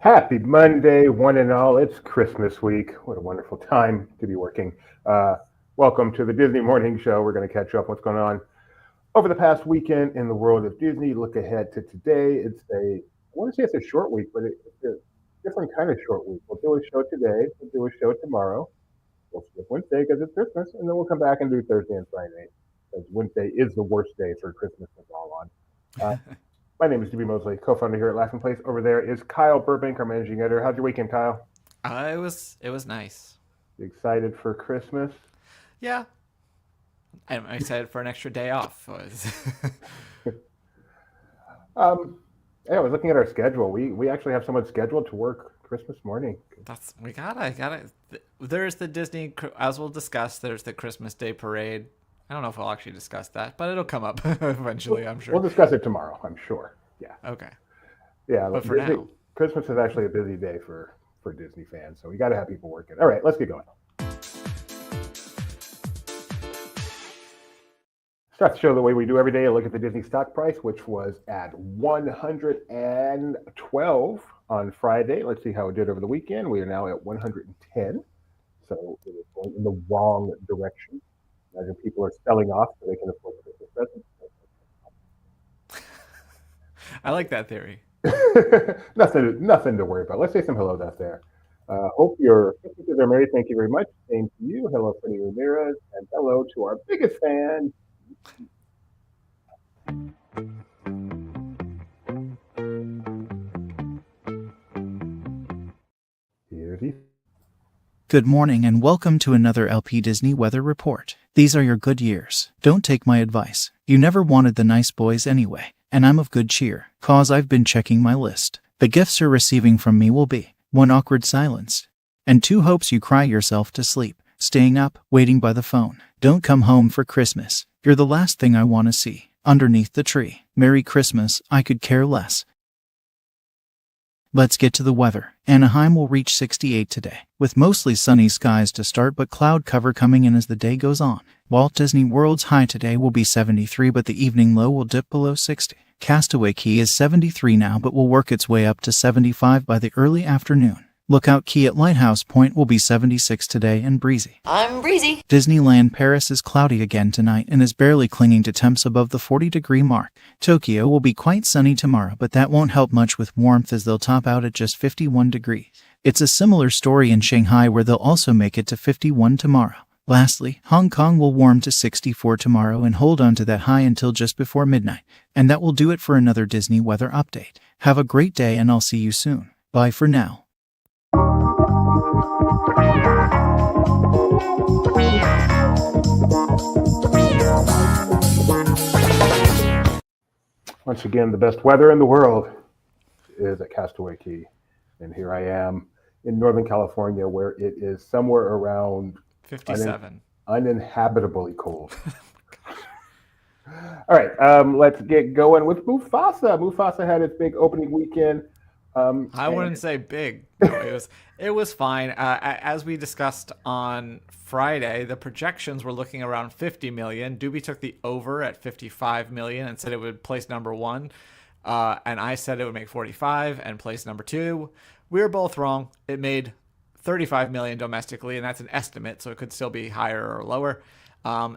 Happy Monday, one and all. It's Christmas week. What a wonderful time to be working. Uh, Welcome to the Disney Morning Show. We're going to catch up what's going on over the past weekend in the world of Disney. Look ahead to today. I want to say it's a short week, but it's a different kind of short week. We'll do a show today. We'll do a show tomorrow. We'll skip Wednesday because it's Christmas, and then we'll come back and do Thursday and Friday because Wednesday is the worst day for Christmas to fall on. Uh, my name is DB Mosley, co-founder here at Laughing Place. Over there is Kyle Burbank, our managing editor. How's your weekend, Kyle? It was nice. You excited for Christmas? Yeah, I'm excited for an extra day off. Um, yeah, I was looking at our schedule. We actually have someone scheduled to work Christmas morning. That's we gotta. There's the Disney, as we'll discuss. There's the Christmas Day parade. I don't know if we'll actually discuss that, but it'll come up eventually. I'm We'll sure. discuss it tomorrow, I'm sure. Yeah, Okay, yeah. but for Disney, now, Christmas is actually a busy day for Disney fans, so we got to have people working. All right, let's get going. Start the show the way we do every day. A look at the Disney stock price, which was at 112 on Friday. Let's see how it did over the weekend. We are now at 110, so it is going in the wrong direction. Imagine people are selling off so they can afford Christmas I like that theory. presents. Nothing to worry about. Let's say some hellos out there. Hope your Christmases are merry. Thank you very much. Same to you. Hello, Freddie Ramirez, and hello to our biggest fan. Here's he. Good morning and welcome to another LP Disney weather report. These are your good years. Don't take my advice. You never wanted the nice boys anyway, and I'm of good cheer, cause I've been checking my list. The gifts you're receiving from me will be 1 awkward silence, and 2 hopes you cry yourself to sleep, staying up, waiting by the phone. Don't come home for Christmas. You're the last thing I want to see underneath the tree. Merry Christmas, I could care less. Let's get to the weather. Anaheim will reach 68 today, with mostly sunny skies to start but cloud cover coming in as the day goes on. Walt Disney World's high today will be 73 but the evening low will dip below 60. Castaway Cay is 73 now but will work its way up to 75 by the early afternoon. Lookout Cay at Lighthouse Point will be 76 today and breezy. I'm breezy. Disneyland Paris is cloudy again tonight and is barely clinging to temps above the 40-degree mark. Tokyo will be quite sunny tomorrow, but that won't help much with warmth as they'll top out at just 51 degrees. It's a similar story in Shanghai where they'll also make it to 51 tomorrow. Lastly, Hong Kong will warm to 64 tomorrow and hold on to that high until just before midnight. And that will do it for another Disney weather update. Have a great day and I'll see you soon. Bye for now. Once again, the best weather in the world is at Castaway Cay. And here I am in Northern California where it is somewhere around 57. uninhabitably cold. All right, let's get going with Mufasa. Mufasa had its big opening weekend. I wouldn't say big. No, it was fine. As we discussed on Friday, the projections were looking around 50 million. Doobie took the over at 55 million and said it would place number 1. And I said it would make 45 and place number 2. We were both wrong. It made 35 million domestically, and that's an estimate, so it could still be higher or lower.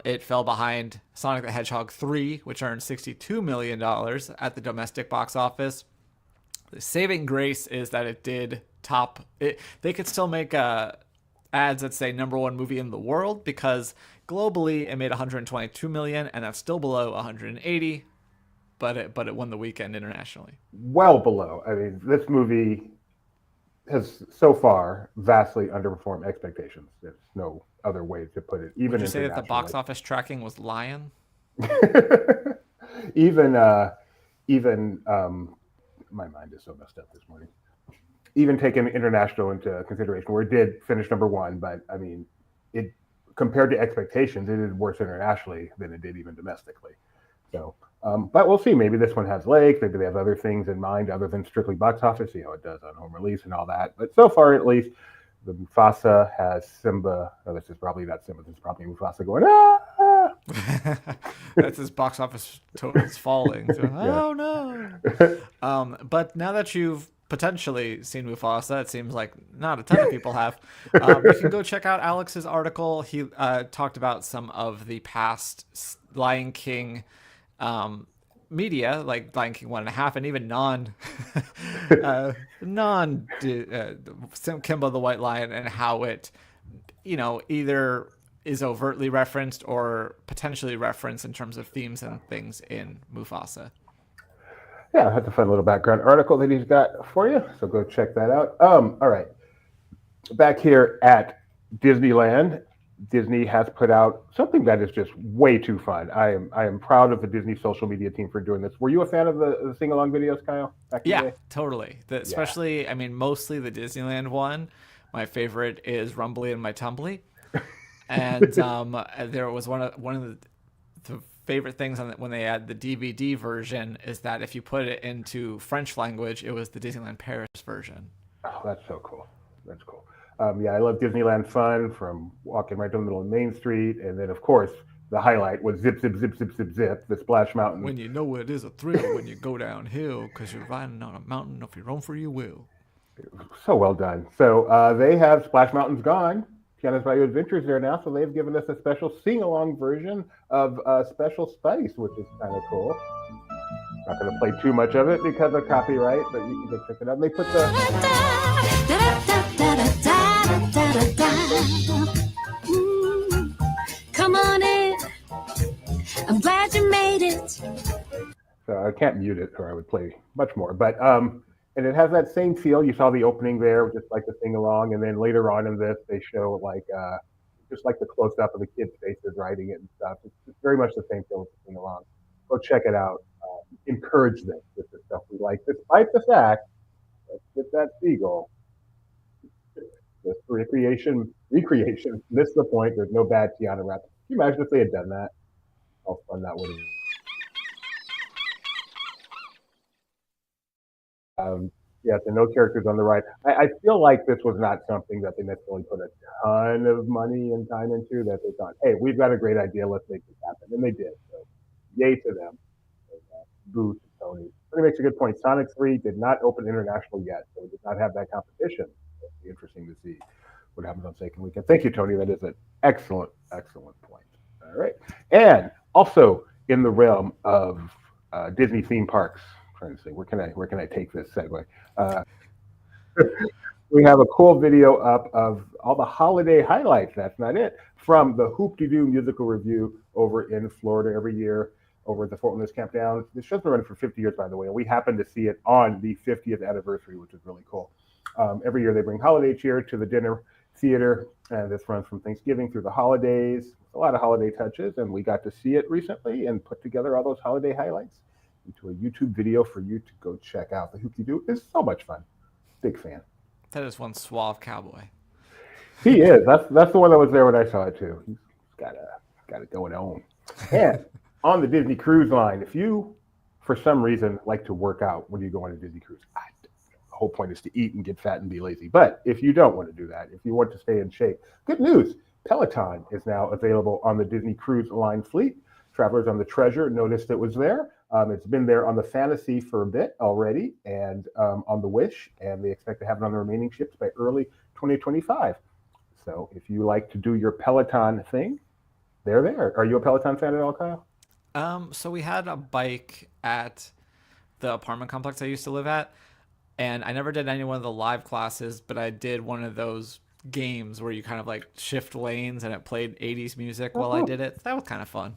It fell behind Sonic the Hedgehog 3, which earned $62 million at the domestic box office. The saving grace is that it did top it. They could still make ads that say number 1 movie in the world because globally it made 122 million and that's still below 180, but it won the weekend internationally. Well below. I mean, this movie has so far vastly underperformed expectations. There's no other way to put it. Even Would you say that the box internationally. office tracking was lying? even even my mind is so messed up this morning. Even taking international into consideration, where it did finish number 1, but I mean, it compared to expectations, it did worse internationally than it did even domestically. So, but we'll see. Maybe this one has legs. Maybe they have other things in mind other than strictly box office. See how it does on home release and all that. But so far, at least, the Mufasa has Simba. Oh, this is probably not Simba. This is probably Mufasa going ah. That's his box office totals falling. So, Yeah. oh no! But now that you've potentially seen Mufasa. It seems like not a ton of people have. You can go check out Alex's article. He talked about some of the past Lion King media, like Lion King 1.5, and even non Kimba the White Lion, and how it, either is overtly referenced or potentially referenced in terms of themes and things in Mufasa. Yeah, that's a fun little background article that he's got for you. So go check that out. All right. Back here at Disneyland, Disney has put out something that is just way too fun. I am proud of the Disney social media team for doing this. Were you a fan of the sing along videos, Kyle? Back in the Yeah, day? totally. Especially, I mean, mostly the Disneyland one. My favorite is Rumbly and My Tumbly. And there was one of the favorite things when they had the DVD version is that if you put it into French language, it was the Disneyland Paris version. Oh, that's so cool. That's cool. Yeah, I love Disneyland fun from walking right down the middle of Main Street. And then, of course, the highlight was zip, zip, zip, zip, zip, zip, the Splash Mountain. When you know it is a thrill when you go downhill because you're riding on a mountain of your own free will. So well done. So they have Splash Mountain's gone. Tiana's Bayou Adventures there now, so they've given us a special sing-along version of Special Spice, which is kind of cool. Not going to play too much of it because of copyright, but you can go check it out. And they put the... Come on in. I'm glad you made it. So I can't mute it, or I would play much more. But and it has that same feel. You saw the opening there, just like the sing along, and then later on in this, they show like just like the close up of the kids' faces writing it and stuff. It's very much the same feel as the sing along. Go check it out. Encourage them with the stuff we like, despite the fact let's get that seagull. This recreation missed the point. There's no bad Tiana rap. Can you imagine if they had done that? How fun that would have been. Yeah, so no characters on the right. I feel like this was not something that they necessarily put a ton of money and time into, that they thought, hey, we've got a great idea, let's make this happen. And they did. So yay to them. And, boo to Tony. Tony makes a good point. Sonic 3 did not open internationally yet, so it did not have that competition. It'll be interesting to see what happens on second weekend. Thank you, Tony. That is an excellent, excellent point. All right. And also in the realm of Disney theme parks, trying to say where can I take this segue? We have a cool video up of all the holiday highlights. That's not it. From the Hoop-de-Doo musical review over in Florida every year over at the Fort Wilderness Camp Down. This show's been running for 50 years, by the way, and we happen to see it on the 50th anniversary, which is really cool. Every year they bring holiday cheer to the dinner theater, and this runs from Thanksgiving through the holidays. A lot of holiday touches, and we got to see it recently and put together all those holiday highlights into a YouTube video for you to go check out. The Hoop-de-Doo is so much fun. Big fan. That is one suave cowboy. He is. That's the one that was there when I saw it too. He's got it going on. And on the Disney Cruise Line, if you, for some reason, like to work out when you go on a Disney cruise, the whole point is to eat and get fat and be lazy. But if you don't want to do that, if you want to stay in shape, good news. Peloton is now available on the Disney Cruise Line fleet. Travelers on the Treasure noticed it was there. It's been there on the Fantasy for a bit already, and on the Wish, and they expect to have it on the remaining ships by early 2025. So if you like to do your Peloton thing, they're there. Are you a Peloton fan at all, Kyle? So we had a bike at the apartment complex I used to live at, and I never did any one of the live classes, but I did one of those games where you kind of like shift lanes and it played 80s music while I did it. That was kind of fun.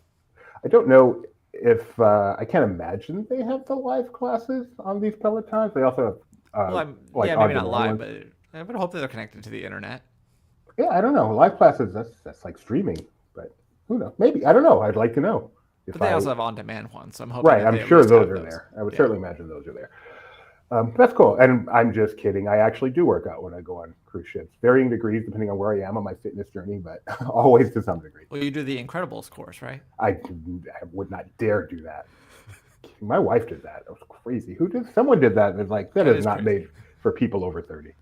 I don't know if I can't imagine they have the live classes on these Pelotons. They also have maybe not live, but I would hope that they're connected to the internet. Yeah, I don't know. Live classes, that's like streaming, but who knows? Maybe, I don't know. I'd like to know. But they also have on-demand ones, so I'm hoping. Right, I'm sure those are there. I would certainly imagine those are there. That's cool. And I'm just kidding. I actually do work out when I go on cruise ships. Varying degrees depending on where I am on my fitness journey, but always to some degree. Well, you do the Incredibles course, right? I would not dare do that. My wife did that. That was crazy. Who did? Someone did that. And like, that is not crazy. Made for people over 30.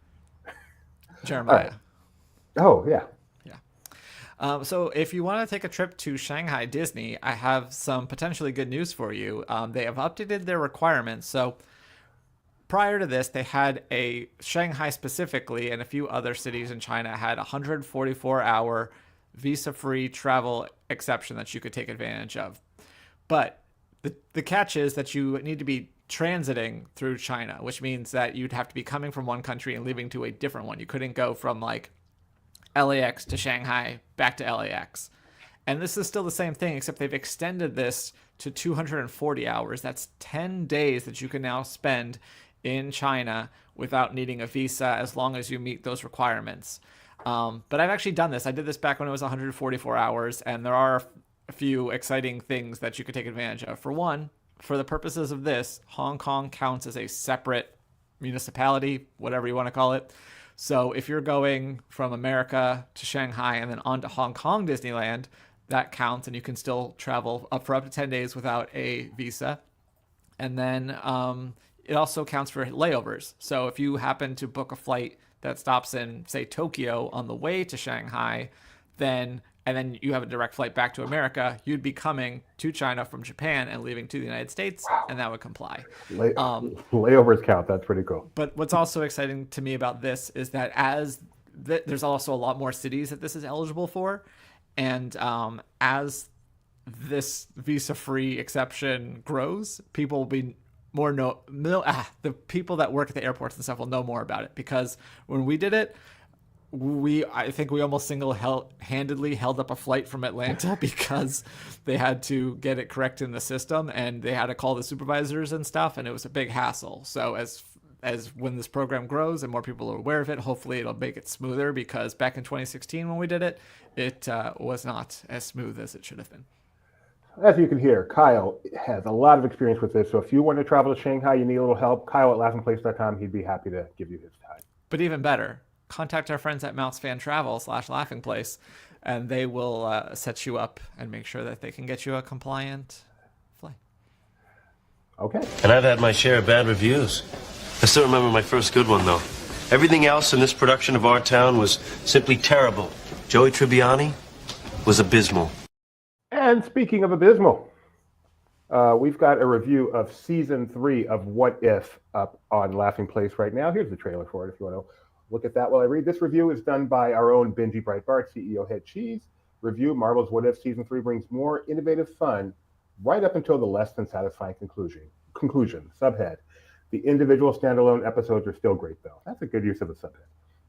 Jeremiah. Oh, yeah. So if you want to take a trip to Shanghai Disney, I have some potentially good news for you. They have updated their requirements. So prior to this, they had a Shanghai specifically and a few other cities in China had 144-hour visa-free travel exception that you could take advantage of. But the catch is that you need to be transiting through China, which means that you'd have to be coming from one country and leaving to a different one. You couldn't go from like LAX to Shanghai back to LAX. And this is still the same thing, except they've extended this to 240 hours. That's 10 days that you can now spend in China without needing a visa as long as you meet those requirements. But I've actually done this. I did this back when it was 144 hours, and there are a few exciting things that you could take advantage of. For one, for the purposes of this, Hong Kong counts as a separate municipality, whatever you want to call it. So if you're going from America to Shanghai and then on to Hong Kong Disneyland, that counts, and you can still travel up to 10 days without a visa. And then it also counts for layovers. So if you happen to book a flight that stops in, say, Tokyo on the way to Shanghai, and then you have a direct flight back to America, you'd be coming to China from Japan and leaving to the United States, and that would comply. Layovers count. That's pretty cool. But what's also exciting to me about this is that there's also a lot more cities that this is eligible for. And as this visa-free exception grows, people will be the people that work at the airports and stuff will know more about it, because when we did it, I think we almost single-handedly held up a flight from Atlanta because they had to get it correct in the system, and they had to call the supervisors and stuff, and it was a big hassle. So as when this program grows and more people are aware of it, hopefully it'll make it smoother, because back in 2016 when we did it, it was not as smooth as it should have been. As you can hear, Kyle has a lot of experience with this. So if you want to travel to Shanghai, you need a little help, Kyle at laughingplace.com, he'd be happy to give you his time. But even better, contact our friends at Mouse Fan Travel /laughingplace, and they will set you up and make sure that they can get you a compliant flight. Okay. And I've had my share of bad reviews. I still remember my first good one, though. Everything else in this production of Our Town was simply terrible. Joey Tribbiani was abysmal. And speaking of abysmal, we've got a review of season 3 of What If up on Laughing Place right now. Here's the trailer for it if you want to look at that while I read. This review is done by our own Benji Breitbart, CEO Head Cheese. Review: Marvel's What If season 3 brings more innovative fun right up until the less than satisfying conclusion. Subhead: the individual standalone episodes are still great, though. That's a good use of a subhead.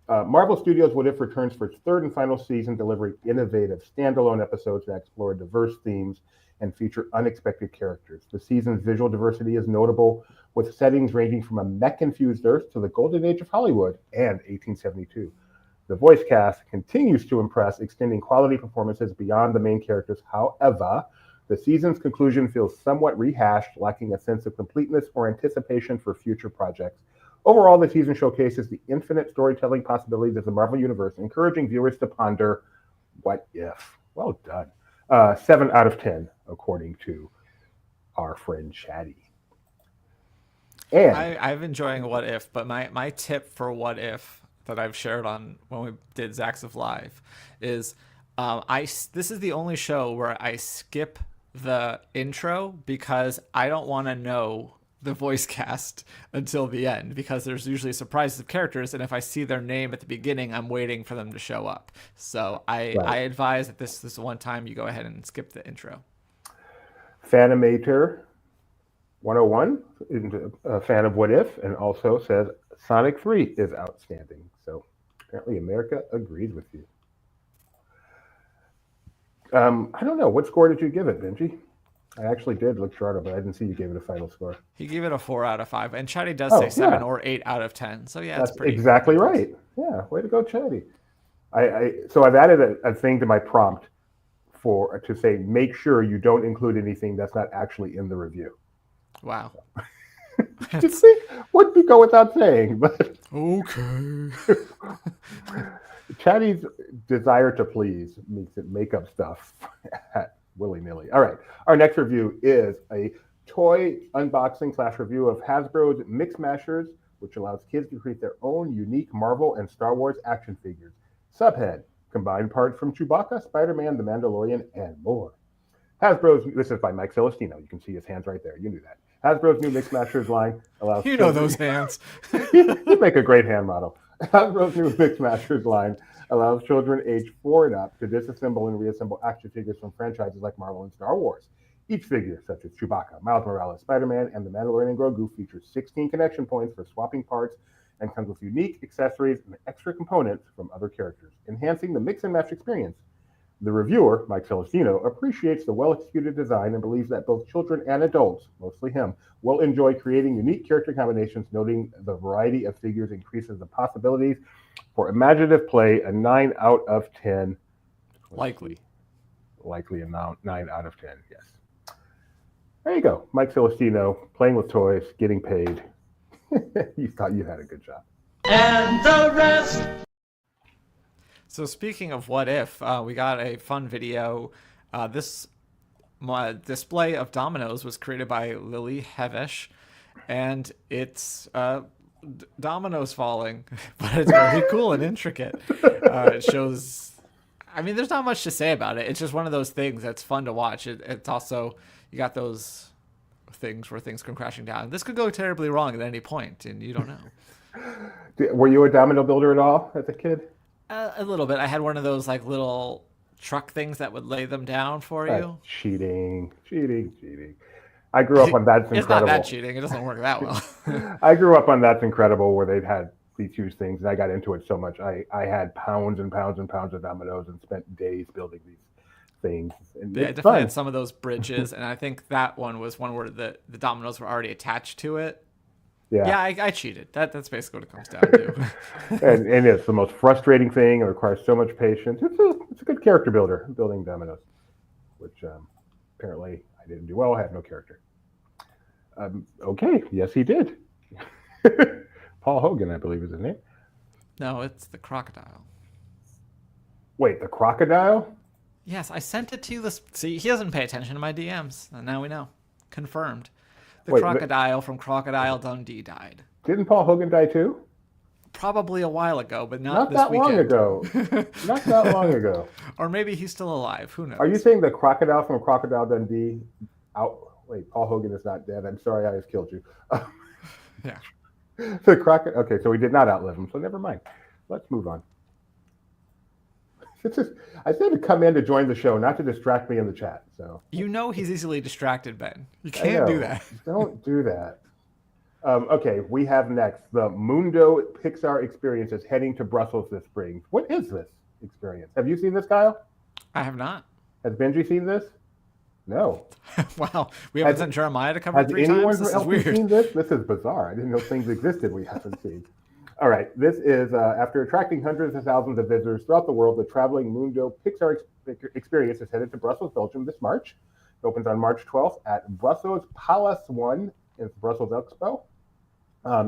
Marvel Studios' What If returns for its third and final season, delivering innovative standalone episodes that explore diverse themes and feature unexpected characters. The season's visual diversity is notable, with settings ranging from a mech-infused Earth to the golden age of Hollywood and 1872. The voice cast continues to impress, extending quality performances beyond the main characters. However, the season's conclusion feels somewhat rehashed, lacking a sense of completeness or anticipation for future projects. Overall, the season showcases the infinite storytelling possibilities of the Marvel Universe, encouraging viewers to ponder what if. Well done. 7 out of 10, according to our friend Chatty. And I've enjoying What If, but my tip for What If that I've shared on when we did Zacks of Live is this is the only show where I skip the intro because I don't want to know the voice cast until the end, because there's usually surprises of characters, and if I see their name at the beginning, I'm waiting for them to show up. So I advise that this is the one time you go ahead and skip the intro. Fanimator 101 is a fan of What If and also says Sonic 3 is outstanding. So apparently America agrees with you. I don't know. What score did you give it, Benji? I actually did look Charter, but I didn't see you gave it a final score. He gave it a 4 out of 5, and Chatty does say 7 or 8 out of 10. So yeah, that's pretty exactly right. Yeah, way to go, Chatty. So I've added a thing to my prompt to say make sure you don't include anything that's not actually in the review. Wow. Just see, would go without saying, but okay. Chatty's desire to please makes it make up stuff willy-nilly. All right. Our next review is a toy unboxing / review of Hasbro's Mix Mashers, which allows kids to create their own unique Marvel and Star Wars action figures. Subhead: combined parts from Chewbacca, Spider-Man, The Mandalorian, and more. This is by Mike Celestino. You can see his hands right there. You knew that. Hasbro's new Mix Mashers line allows You know those hands. You'd make a great hand model. Hasbro's new Mix Mashers line allows children age 4 and up to disassemble and reassemble action figures from franchises like Marvel and Star Wars. Each figure, such as Chewbacca, Miles Morales, Spider-Man, and the Mandalorian Grogu, features 16 connection points for swapping parts and comes with unique accessories and extra components from other characters, enhancing the mix and match experience. The reviewer, Mike Celestino, appreciates the well-executed design and believes that both children and adults, mostly him, will enjoy creating unique character combinations, noting the variety of figures increases the possibilities for imaginative play. A 9 out of 10. Likely amount, 9 out of 10, yes. There you go. Mike Celestino, playing with toys, getting paid. You thought you had a good job. And the rest. So speaking of what if, we got a fun video. This display of dominoes was created by Lily Hevesh, and it's dominoes falling, but it's very cool and intricate. It shows, I mean, there's not much to say about it. It's just one of those things that's fun to watch. It's also, you got those things where things come crashing down. This could go terribly wrong at any point, and you don't know. Were you a domino builder at all as a kid? A little bit. I had one of those like little truck things that would lay them down for you. Cheating. I grew up on That's Incredible. It's not that cheating. It doesn't work that well. I grew up on That's Incredible, where they'd had these huge things, and I got into it so much. I had pounds and pounds and pounds of dominoes and spent days building these things. And yeah, I definitely had some of those bridges, and I think that one was one where the dominoes were already attached to it. Yeah, I cheated. That's basically what it comes down to. and it's the most frustrating thing. It requires so much patience. It's a good character builder, building dominoes, which apparently I didn't do well. I have no character. Okay, yes, he did. Paul Hogan, I believe is his name. No, it's the crocodile. Wait, the crocodile? Yes, I sent it to you. See, he doesn't pay attention to my DMs, and now we know. Confirmed. The crocodile from Crocodile Dundee died. Didn't Paul Hogan die too? Probably a while ago, but not this that weekend. long ago. Not that long ago. Or maybe he's still alive. Who knows? Are you saying the crocodile from Crocodile Dundee Wait, Paul Hogan is not dead. I'm sorry I just killed you. Yeah. The crocodile. Okay, so we did not outlive him, so never mind. Let's move on. I said to come in to join the show, not to distract me in the chat. So you know he's easily distracted, Ben. You can't do that. Don't do that. Okay, we have next the Mundo Pixar experience is heading to Brussels this spring. What is this experience? Have you seen this, Kyle? I have not. Has Benji seen this? No. Wow, we haven't sent Jeremiah to cover it 3 times. This is weird. Seen this? This is bizarre. I didn't know things existed we haven't seen. All right, this is after attracting hundreds of thousands of visitors throughout the world, the traveling Mundo Pixar experience is headed to Brussels, Belgium this March. It opens on March 12th at Brussels Palace 1 in Brussels Expo.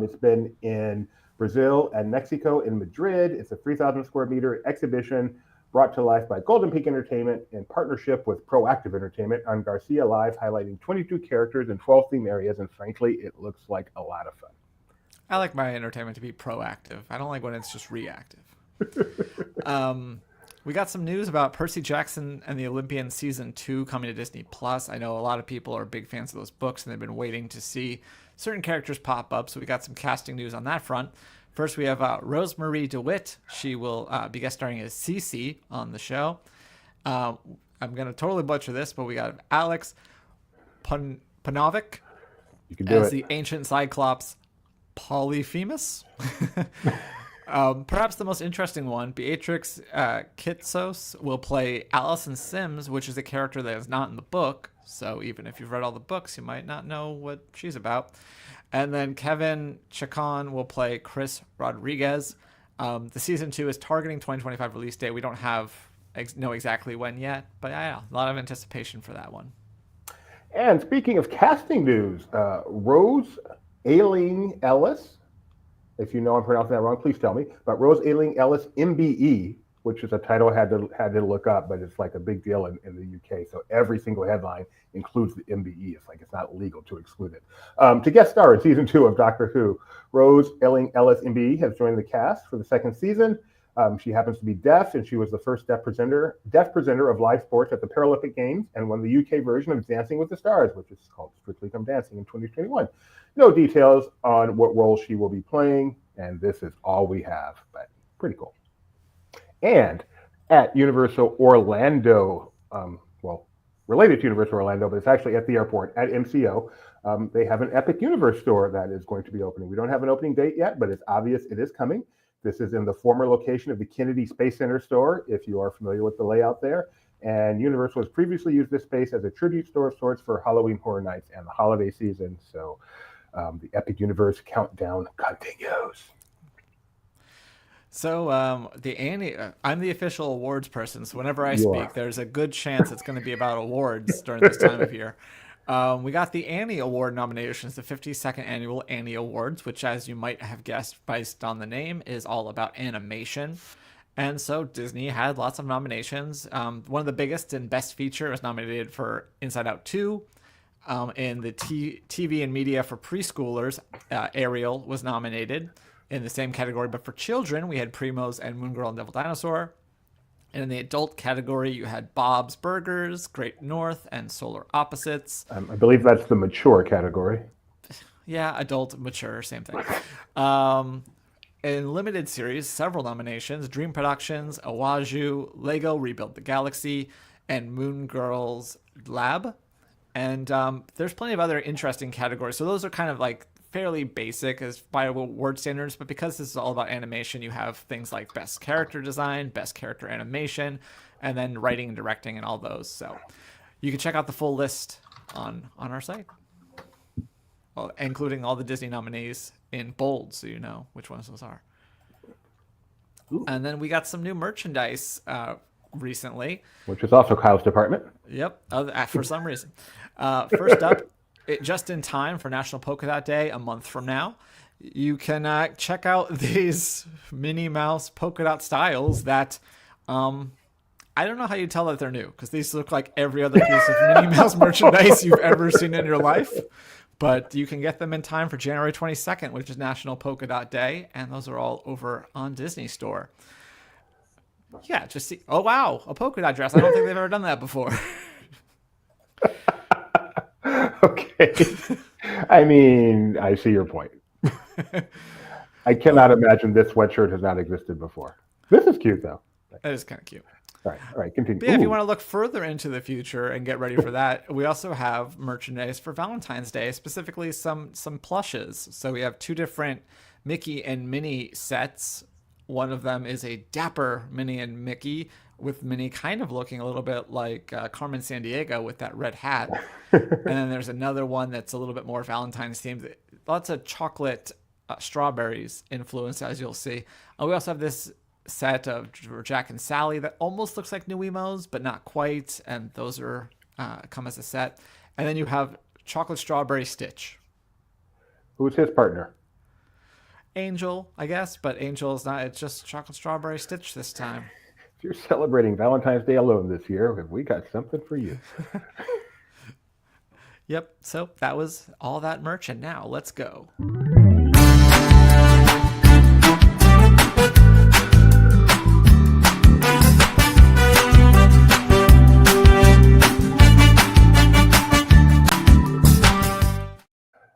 It's been in Brazil and Mexico in Madrid. It's a 3,000 square meter exhibition brought to life by Golden Peak Entertainment in partnership with Proactive Entertainment on Garcia Live, highlighting 22 characters in 12 theme areas. And frankly, it looks like a lot of fun. I like my entertainment to be proactive. I don't like when it's just reactive. We got some news about Percy Jackson and the Olympians Season 2 coming to Disney+. I know a lot of people are big fans of those books, and they've been waiting to see certain characters pop up, so we got some casting news on that front. First, we have Rosemarie DeWitt. She will be guest starring as Cece on the show. I'm going to totally butcher this, but we got Alex Panovic as the ancient Cyclops Polyphemus. Perhaps the most interesting one, Beatrix Kitsos will play Allison Sims, which is a character that is not in the book. So even if you've read all the books, you might not know what she's about. And then Kevin Chacon will play Chris Rodriguez. The season 2 is targeting 2025 release date. We don't know exactly when yet, but yeah, a lot of anticipation for that one. And speaking of casting news, Rose Ailing Ellis, if you know I'm pronouncing that wrong, please tell me. But Rose Ailing Ellis, MBE, which is a title I had to look up, but it's like a big deal in the UK. So every single headline includes the MBE. It's like it's not legal to exclude it. To guest star in season 2 of Doctor Who, Rose Ailing Ellis, MBE, has joined the cast for the second season. She happens to be deaf, and she was the first deaf presenter of live sports at the Paralympic Games and won the UK version of Dancing with the Stars, which is called Strictly Come Dancing in 2021. No details on what role she will be playing, and this is all we have, but pretty cool. And at Universal Orlando, related to Universal Orlando, but it's actually at the airport at MCO, they have an Epic Universe store that is going to be opening. We don't have an opening date yet, but it's obvious it is coming. This is in the former location of the Kennedy Space Center store, if you are familiar with the layout there. And Universal has previously used this space as a tribute store of sorts for Halloween Horror Nights and the holiday season. So the Epic Universe countdown continues. So the Annie, I'm the official awards person. So whenever I speak, there's a good chance it's going to be about awards during this time of year. We got the Annie Award nominations, the 52nd Annual Annie Awards, which, as you might have guessed based on the name, is all about animation. And so Disney had lots of nominations. One of the biggest and Best Feature was nominated for Inside Out 2. In the TV and Media for Preschoolers, Ariel was nominated in the same category. But for children, we had Primos and Moon Girl and Devil Dinosaur. And in the adult category, you had Bob's Burgers, Great North, and Solar Opposites. I believe that's the mature category. Yeah, adult, mature, same thing. In limited series, several nominations: Dream Productions, Awaju, Lego Rebuild the Galaxy, and Moon Girls Lab. And there's plenty of other interesting categories. So those are kind of like fairly basic as by award standards, but because this is all about animation, you have things like Best Character Design, Best Character Animation, and then Writing and Directing and all those. So you can check out the full list on our site, well, including all the Disney nominees in bold, so you know which ones those are. Ooh. And then we got some new merchandise recently, which is also Kyle's department. Yep, for some reason. First up, just in time for National Polka Dot Day a month from now, you can check out these Minnie Mouse polka dot styles that I don't know how you tell that they're new, because these look like every other piece of Minnie Mouse merchandise you've ever seen in your life. But you can get them in time for January 22nd, which is National Polka Dot Day, and those are all over on Disney Store. Yeah, just see. Oh, wow, a polka dot dress. I don't think they've ever done that before. Okay. I mean, I see your point. I cannot imagine this sweatshirt has not existed before. This is cute, though. That is kind of cute. All right, continue. But yeah, if you want to look further into the future and get ready for that, we also have merchandise for Valentine's Day, specifically some plushes. So we have two different Mickey and Minnie sets. One of them is a dapper Minnie and Mickey, with Minnie kind of looking a little bit like Carmen Sandiego with that red hat. And then there's another one that's a little bit more Valentine's themed. Lots of chocolate strawberries influence, as you'll see. We also have this set of Jack and Sally that almost looks like New Emos, but not quite. And those are come as a set. And then you have Chocolate Strawberry Stitch. Who's his partner? Angel, I guess, but Angel is not. It's just Chocolate Strawberry Stitch this time. If you're celebrating Valentine's Day alone this year, we got something for you. Yep, so that was all that merch, and now let's go.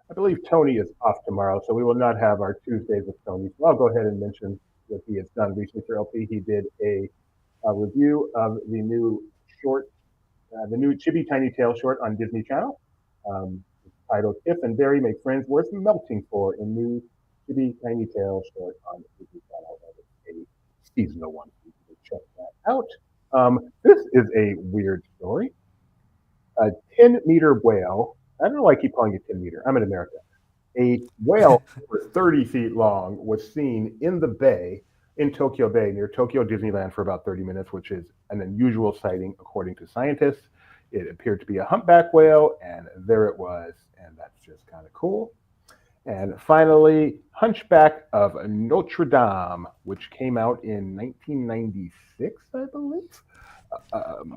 I believe Tony is off tomorrow, so we will not have our Tuesdays with Tony. So I'll go ahead and mention what he has done recently for LP. He did a review of the new short, the new Chibi Tiny Tail short on Disney Channel. Titled "If and Barry Make Friends Worth Melting For," a new Chibi Tiny Tail short on Disney Channel. And it's a seasonal one. So you can check that out. This is a weird story. A 10-meter whale. I don't know why I keep calling it 10 meter. I'm in America. A whale over 30 feet long was seen in the bay, in Tokyo Bay, near Tokyo Disneyland for about 30 minutes, which is an unusual sighting according to scientists. It appeared to be a humpback whale, and there it was, and that's just kind of cool. And finally, Hunchback of Notre Dame, which came out in 1996, I believe.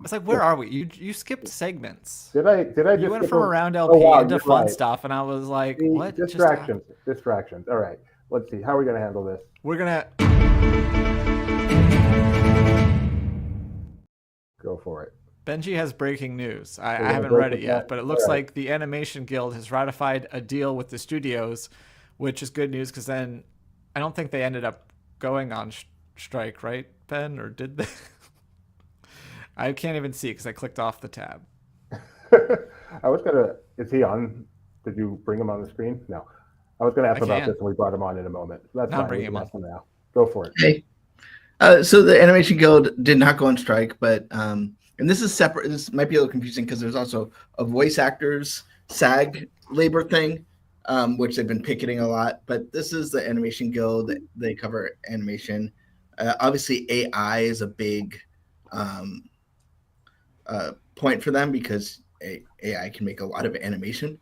It's like, where are we? You skipped segments. Did I just you went from around LP into fun stuff, and I was like, what? Distractions. All right, let's see. How are we going to handle this? We're going to... Go for it. Benji has breaking news. I gonna haven't break read it it yet, down? but it looks All right. like the Animation Guild has ratified a deal with the studios, which is good news because then I don't think they ended up going on strike, right, Ben? Or did they? I can't even see because I clicked off the tab. I was gonna. Is he on? Did you bring him on the screen? No. I was gonna ask I about can. this, and we brought him on in a moment. So that's Now I'm fine. We bringing can him ask him now. Go for it. Hey. So the Animation Guild did not go on strike, but and this is separate. This might be a little confusing because there's also a voice actors SAG labor thing, which they've been picketing a lot. But this is the Animation Guild. They cover animation. Obviously, AI is a big point for them because AI can make a lot of animation,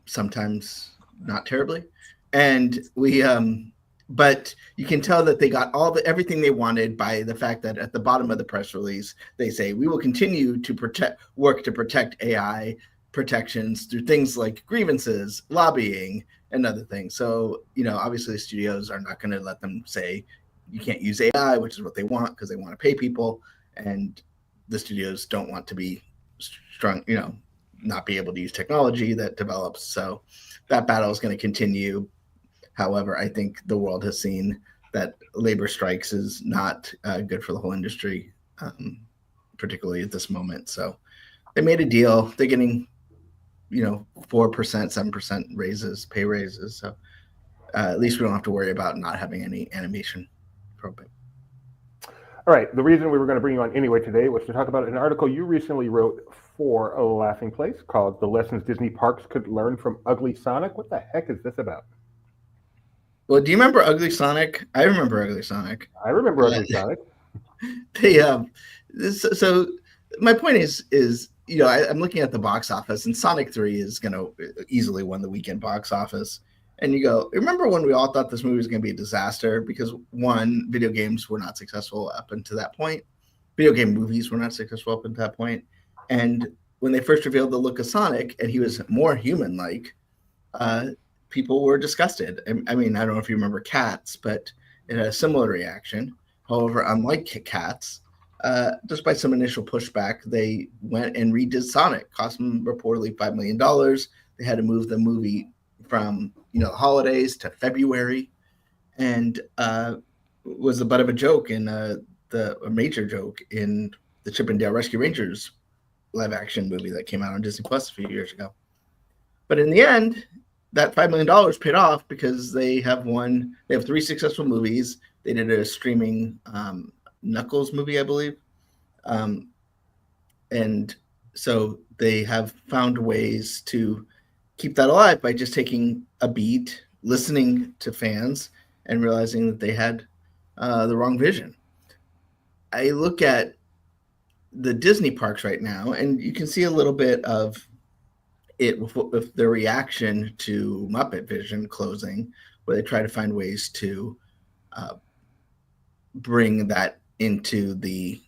sometimes not terribly, and we. But you can tell that they got everything they wanted by the fact that at the bottom of the press release they say we will continue to work to protect AI protections through things like grievances, lobbying, and other things. So obviously the studios are not going to let them say you can't use AI, which is what they want because they want to pay people, and the studios don't want to be strong, not be able to use technology that develops. So that battle is going to continue. However, I think the world has seen that labor strikes is not good for the whole industry, particularly at this moment. So they made a deal. They're getting, 4%, 7% raises, pay raises. So at least we don't have to worry about not having any animation program. All right. The reason we were going to bring you on anyway today was to talk about an article you recently wrote for A Laughing Place called "The Lessons Disney Parks Could Learn from Ugly Sonic." What the heck is this about? Well, do you remember Ugly Sonic? I remember Ugly Sonic. I remember Ugly Sonic. So my point is I'm looking at the box office, and Sonic 3 is going to easily win the weekend box office. And you go, remember when we all thought this movie was going to be a disaster because one, video games were not successful up until that point. Video game movies were not successful up until that point. And when they first revealed the look of Sonic and he was more human-like, people were disgusted. I mean, I don't know if you remember Cats, but it had a similar reaction. However, unlike Cats, despite some initial pushback, they went and redid Sonic. Cost them reportedly $5 million. They had to move the movie from the holidays to February, and was the butt of a joke in a major joke in the Chip and Dale Rescue Rangers live action movie that came out on Disney Plus a few years ago. But in the end, that $5 million paid off because they have 3 successful movies. They did a streaming Knuckles movie, I believe. And so they have found ways to keep that alive by just taking a beat, listening to fans, and realizing that they had the wrong vision. I look at the Disney parks right now, and you can see a little bit of it with their reaction to Muppet Vision closing, where they try to find ways to bring that into the,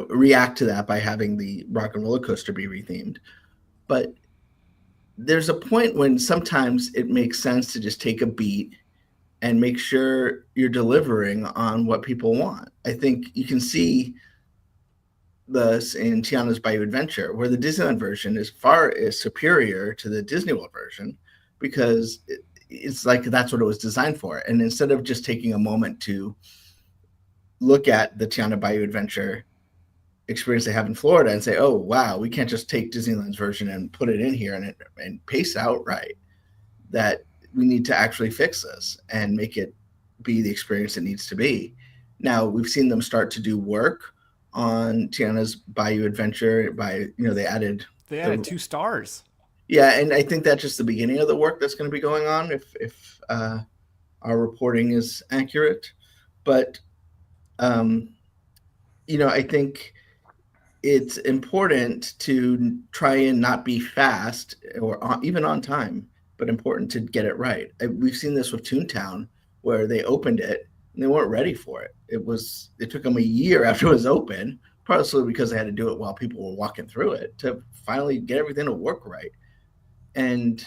react to that by having the Rock and Roller Coaster be rethemed. But there's a point when sometimes it makes sense to just take a beat and make sure you're delivering on what people want. I think you can see this in Tiana's Bayou Adventure, where the Disneyland version is superior to the Disney World version because it's like that's what it was designed for. And instead of just taking a moment to look at the Tiana Bayou Adventure experience they have in Florida and say, oh, wow, we can't just take Disneyland's version and put it in here and pace out right, that we need to actually fix this and make it be the experience it needs to be. Now, we've seen them start to do work on Tiana's Bayou Adventure they added 2 stars. Yeah, and I think that's just the beginning of the work that's going to be going on if our reporting is accurate. But I think it's important to try and not be fast or even on time, but important to get it right. We've seen this with Toontown, where they opened it and they weren't ready for it. It took them a year after it was open, partly because they had to do it while people were walking through it to finally get everything to work right. And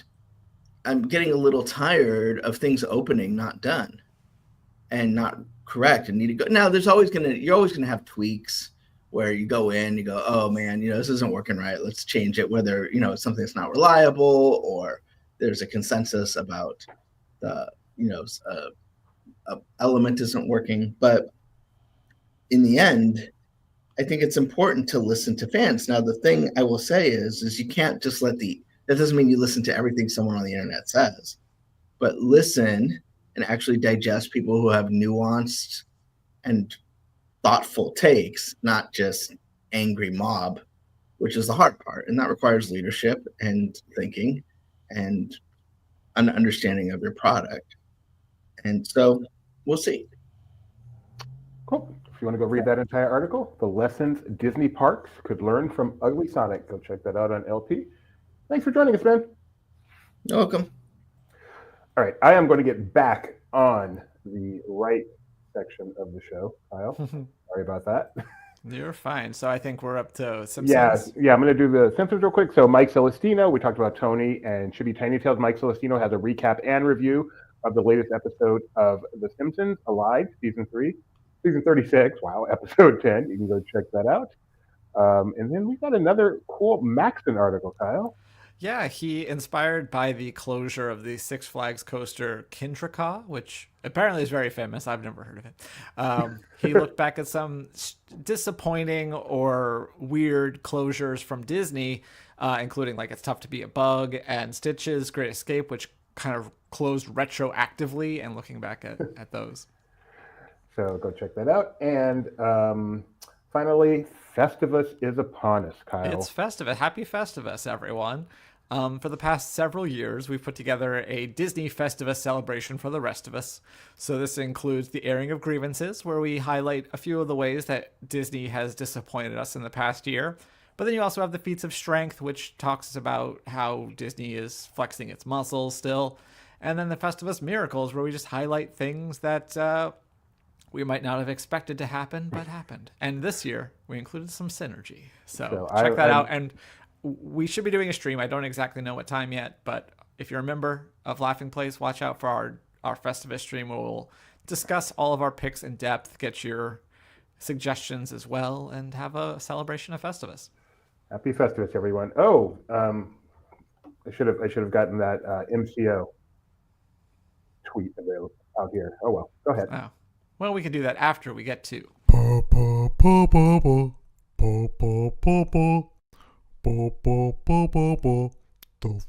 I'm getting a little tired of things opening not done and not correct and need to go. Now, you're always gonna have tweaks where you go in, you go, oh man, this isn't working right. Let's change it. Whether it's something that's not reliable or there's a consensus about the element isn't working. But in the end, I think it's important to listen to fans. Now, the thing I will say is you can't just that doesn't mean you listen to everything someone on the internet says, but listen and actually digest people who have nuanced and thoughtful takes, not just angry mob, which is the hard part. And that requires leadership and thinking and an understanding of your product. And so we'll see. Cool. If you want to go read that entire article, the lessons Disney parks could learn from Ugly Sonic, go check that out on LP. Thanks for joining us, man. You're welcome. All right, I am going to get back on the right section of the show, Kyle. Sorry about that. You're fine. So I think we're up to Simpsons. Yeah, I'm going to do the Simpsons real quick. So Mike Celestino, we talked about Tony and Should Be Tiny Tales. Mike Celestino has a recap and review of the latest episode of The Simpsons, Alive, Season 36. Wow, Episode 10. You can go check that out. And then we got another cool Maxon article, Kyle. Yeah, he inspired by the closure of the Six Flags coaster Kintracaw, which apparently is very famous. I've never heard of it. He looked back at some disappointing or weird closures from Disney, including like It's Tough to Be a Bug and Stitch's Great Escape, which kind of closed retroactively, and looking back at those. So go check that out. And finally, Festivus is upon us, Kyle. It's Festivus. Happy Festivus, everyone. For the past several years, we've put together a Disney Festivus celebration for the rest of us. So this includes the airing of grievances, where we highlight a few of the ways that Disney has disappointed us in the past year. But then you also have the Feats of Strength, which talks about how Disney is flexing its muscles still. And then the Festivus Miracles, where we just highlight things that we might not have expected to happen, but happened. And this year, we included some synergy. So check that out. And we should be doing a stream. I don't exactly know what time yet, but if you're a member of Laughing Place, watch out for our Festivus stream, where we'll discuss all of our picks in depth, get your suggestions as well, and have a celebration of Festivus. Happy Festivus, everyone. Oh, I should have gotten that MCO tweet available out here. Oh well, go ahead. Oh. Well, we can do that after we get to the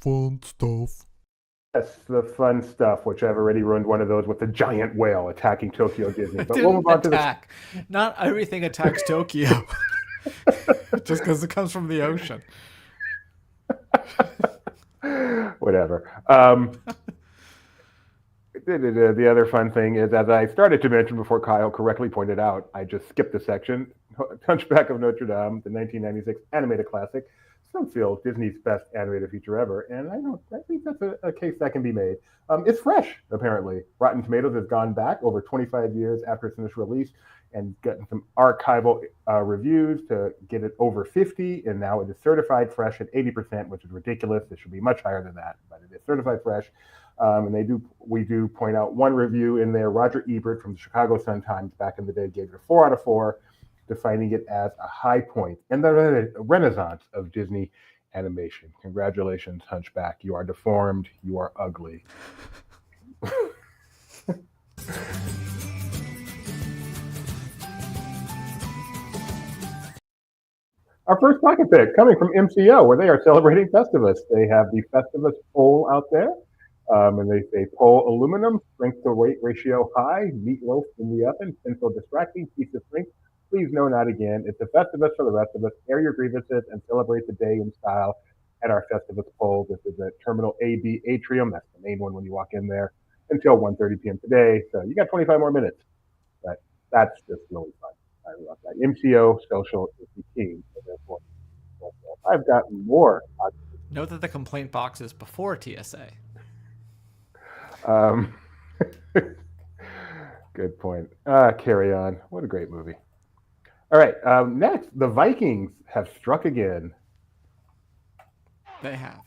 fun stuff. Yes, the fun stuff, which I've already ruined one of those with the giant whale attacking Tokyo Disney. But we'll move on to the... Not everything attacks Tokyo. Just because it comes from the ocean. Whatever. The other fun thing is, as I started to mention before Kyle correctly pointed out, I just skipped a section. Hunchback of Notre Dame, the 1996 animated classic. Some feel Disney's best animated feature ever, and I think that's a case that can be made. It's fresh, apparently. Rotten Tomatoes has gone back over 25 years after its initial release and gotten some archival reviews to get it over 50, and now it is certified fresh at 80%, which is ridiculous. It should be much higher than that, but it is certified fresh. And we do point out one review in there. Roger Ebert from the Chicago Sun-Times back in the day gave it a 4 out of 4, defining it as a high point in the renaissance of Disney animation. Congratulations, Hunchback. You are deformed. You are ugly. Our first pocket pick coming from MCO, where they are celebrating Festivus. They have the Festivus poll out there. And they say pole aluminum, strength to weight ratio high, meatloaf in the oven, pencil distracting, piece of strength. Please no, not again. It's a Festivus for the rest of us. Air your grievances and celebrate the day in style at our Festivus pole. This is at Terminal AB Atrium. That's the main one when you walk in there until 1:30 p.m. today. So you got 25 more minutes. But that's just really fun. I love that. MCO social is the key. So therefore, I've got more. Note that the complaint box is before TSA. Good point. Carry on. What a great movie. All right. Next, the Vikings have struck again. They have.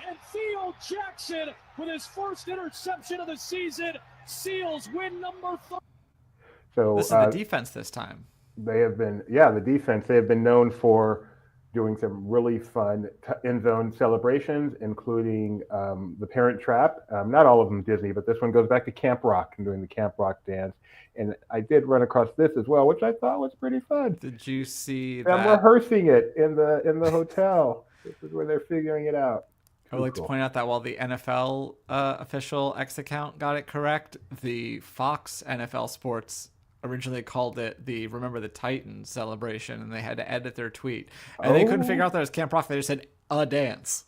And Theo Jackson with his first interception of the season. Seals win number 5. So This is the defense this time. they have been, the defense. They have been known for doing some really fun end zone celebrations, including the Parent Trap. Not all of them Disney, but this one goes back to Camp Rock and doing the Camp Rock dance. And I did run across this as well, which I thought was pretty fun. Did you see Them that? rehearsing it in the hotel. This is where they're figuring it out. I would like to point out that while the NFL official X account got it correct, the Fox NFL Sports originally called it the Remember the Titans celebration, and they had to edit their tweet. And they couldn't figure out that it was Camp Rock. They just said a dance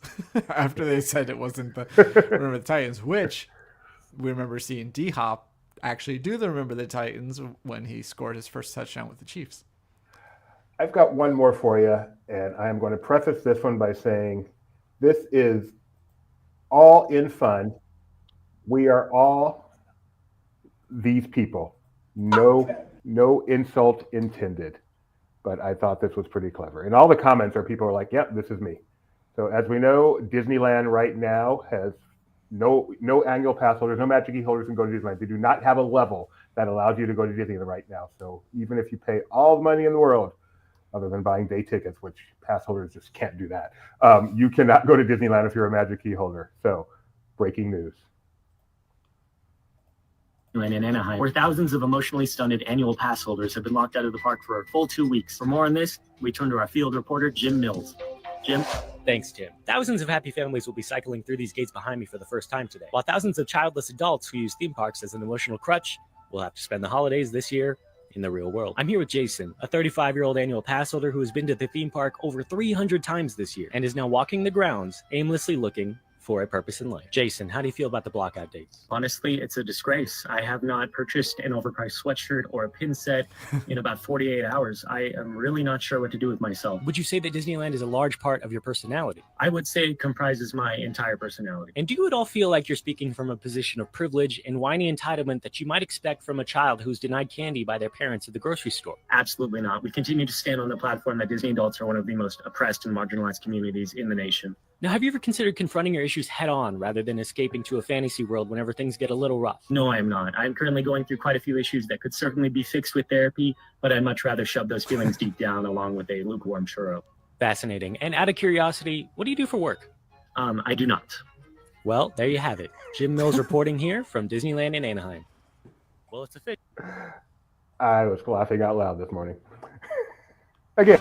after they said it wasn't the Remember the Titans, which we remember seeing D-Hop actually do the Remember the Titans when he scored his first touchdown with the Chiefs. I've got one more for you, and I am going to preface this one by saying this is all in fun. We are all these people. No insult intended. But I thought this was pretty clever. And all the comments are people are like, yep, this is me. So as we know, Disneyland right now has no annual pass holders, no Magic Key holders can go to Disneyland. They do not have a level that allows you to go to Disneyland right now. So even if you pay all the money in the world, other than buying day tickets, which pass holders just can't do that, you cannot go to Disneyland if you're a Magic Key holder. So breaking news. In Anaheim, where thousands of emotionally stunted annual pass holders have been locked out of the park for a full 2 weeks. For more on this, we turn to our field reporter, Jim Mills. Jim? Thanks, Tim. Thousands of happy families will be cycling through these gates behind me for the first time today, while thousands of childless adults who use theme parks as an emotional crutch will have to spend the holidays this year in the real world. I'm here with Jason, a 35-year-old annual pass holder who has been to the theme park over 300 times this year and is now walking the grounds, aimlessly looking for a purpose in life. Jason, how do you feel about the blockout dates? Honestly, it's a disgrace. I have not purchased an overpriced sweatshirt or a pin set in about 48 hours. I am really not sure what to do with myself. Would you say that Disneyland is a large part of your personality? I would say it comprises my entire personality. And do you at all feel like you're speaking from a position of privilege and whiny entitlement that you might expect from a child who's denied candy by their parents at the grocery store? Absolutely not. We continue to stand on the platform that Disney adults are one of the most oppressed and marginalized communities in the nation. Now, have you ever considered confronting your issues head on rather than escaping to a fantasy world whenever things get a little rough? No, I am not. I'm currently going through quite a few issues that could certainly be fixed with therapy, but I'd much rather shove those feelings deep down along with a lukewarm churro. Fascinating. And out of curiosity, what do you do for work? I do not. Well, there you have it. Jim Mills reporting here from Disneyland in Anaheim. Well, it's official. I was laughing out loud this morning. Again.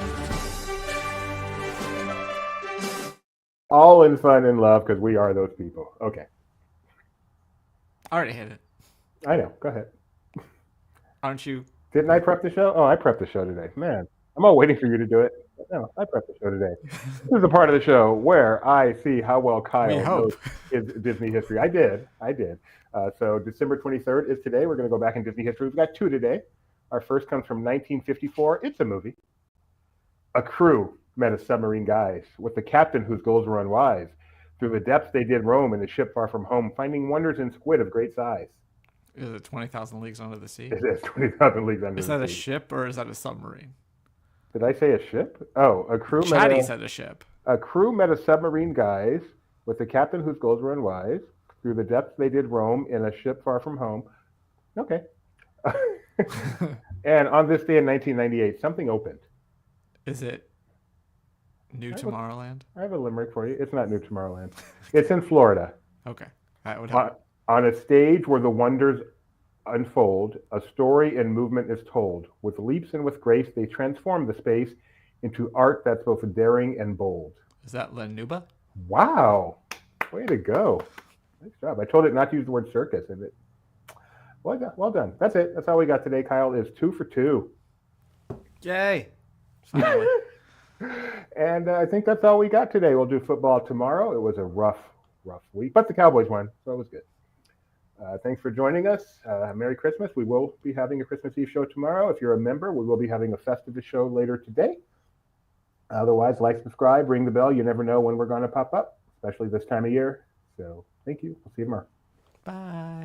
All in fun and love because we are those people. Okay. I already hit it. I know. Go ahead. Aren't you? Didn't I prep the show? Oh, I prepped the show today. Man, I'm all waiting for you to do it. No, I prepped the show today. This is the part of the show where I see how well Kyle knows his Disney history. I did. So December 23rd is today. We're going to go back in Disney history. We've got two today. Our first comes from 1954. It's a movie. A crew met as submarine guys with the captain whose goals were unwise. Through the depths they did roam in a ship far from home, finding wonders in squid of great size. Is it 20,000 Leagues Under the Sea? It is 20,000 Leagues Under the Sea. Is that a ship or is that a submarine? Did I say a ship? Oh, a crew Chatty said a ship. A crew met a submarine guys with the captain whose goals were unwise. Through the depths they did roam in a ship far from home. Okay. And on this day in 1998, something opened. Is it New Tomorrowland? I have a limerick for you. It's not New Tomorrowland. It's in Florida. Okay. That would help. On a stage where the wonders unfold, a story and movement is told. With leaps and with grace, they transform the space into art that's both daring and bold. Is that La Nuba? Wow. Way to go. Nice job. I told it not to use the word circus. And it. Well done. That's it. That's all we got today. Kyle is 2 for 2. Yay. Finally. And I think that's all we got today. We'll do football tomorrow. It was a rough week, but the Cowboys won, so it was good. Thanks for joining us. Merry Christmas. We will be having a Christmas Eve show tomorrow. If you're a member, we will be having a festive show later today. Otherwise, like, subscribe, ring the bell. You never know when we're going to pop up, especially this time of year. So thank you. We'll see you tomorrow. Bye.